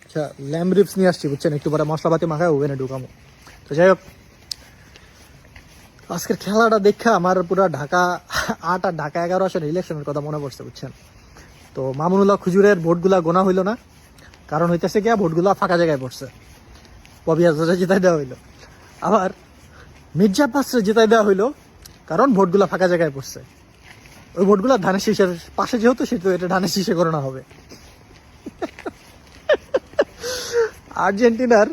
আচ্ছা lamb ribs নিয়ে আসছি বুঝছেন, একটু পরে মশলাপাতি মাখায় ওভেনে ঢুকামো। তো যাই হোক, আজকের খেলাটা দেখা আমার পুরো ঢাকা 8 আর ঢাকা 11 আসলে ইলেকশনের কথা মনে পড়ছে বুঝছেন। তো মামুনুল্লাহ খুজুরের ভোটগুলা গোনা হইলো না, কারণ হইতেছে গিয়া ভোটগুলা ফাঁকা জায়গায় পড়ছে। ববি হাজরা জিতাই দেওয়া হইলো, আবার মির্জা আব্বাসরে জিতাই দেওয়া হইলো কারণ ভোটগুলা ফাঁকা জায়গায় পড়ছে। ওই ভোটগুলা ধানের শীষের পাশে যেহেতু, সেহেতু এটা ধানের শীষে করানো হবে। আর্জেন্টিনার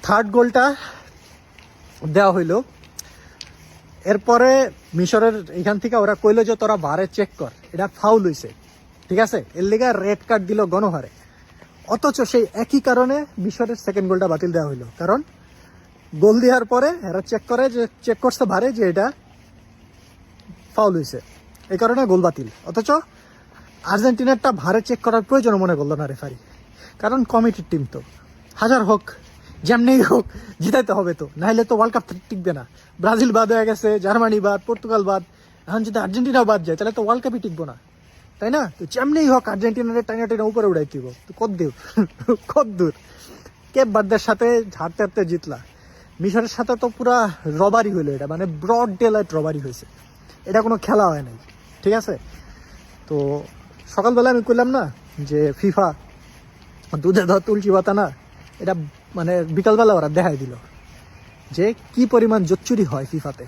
থার্ড গোলটা দেওয়া হইলো, এরপরে মিশরের এখান থেকে ওরা কইলো যে তোরা ভারে চেক কর, এটা ফাউল হইছে, ঠিক আছে, এর লিগা রেড কার্ড দিল গণহারে। অথচ সেই একই কারণে মিশরের সেকেন্ড গোলটা বাতিল দেওয়া হইলো, কারণ গোল দেওয়ার পরে এরা চেক করছে ভারে যে এটা ফাউল হইছে, এই কারণে গোল বাতিল। অথচ আর্জেন্টিনারটা ভারে চেক করার প্রয়োজন মনে করলো না রেফারি, কারণ কমিটির টিম তো হাজার হোক যেমনি হোক জিতাইতে হবে, তো নাহলে তো ওয়ার্ল্ড কাপ টিকবে না। ব্রাজিল বাদ হয়ে গেছে, জার্মানি বাদ, পর্তুগাল বাদ, এখন যদি আর্জেন্টিনাও বাদ যায় তাহলে তো ওয়ার্ল্ড কাপই টিকবো না, তাই না? তো যেমনি হোক আর্জেন্টিনার টাইনা টাইনা উপরে উড়াই দিব। তো কত দূর কেপ বার্দের সাথে হারতে হারতে জিতলা। মিশরের সাথে তো পুরা রবারি হইলো, এটা মানে ব্রড ডে লাইট রবারি হয়েছে, এটা কোনো খেলা হয় নাই, ঠিক আছে? তো সকালবেলা আমি কইলাম না যে ফিফা দুধে ধর তুলসী পাতা না, এটা মানে বিকালবেলা ওরা দেখাই দিল যে কি পরিমাণ জোচ্চুরি হয় ফিফাতে।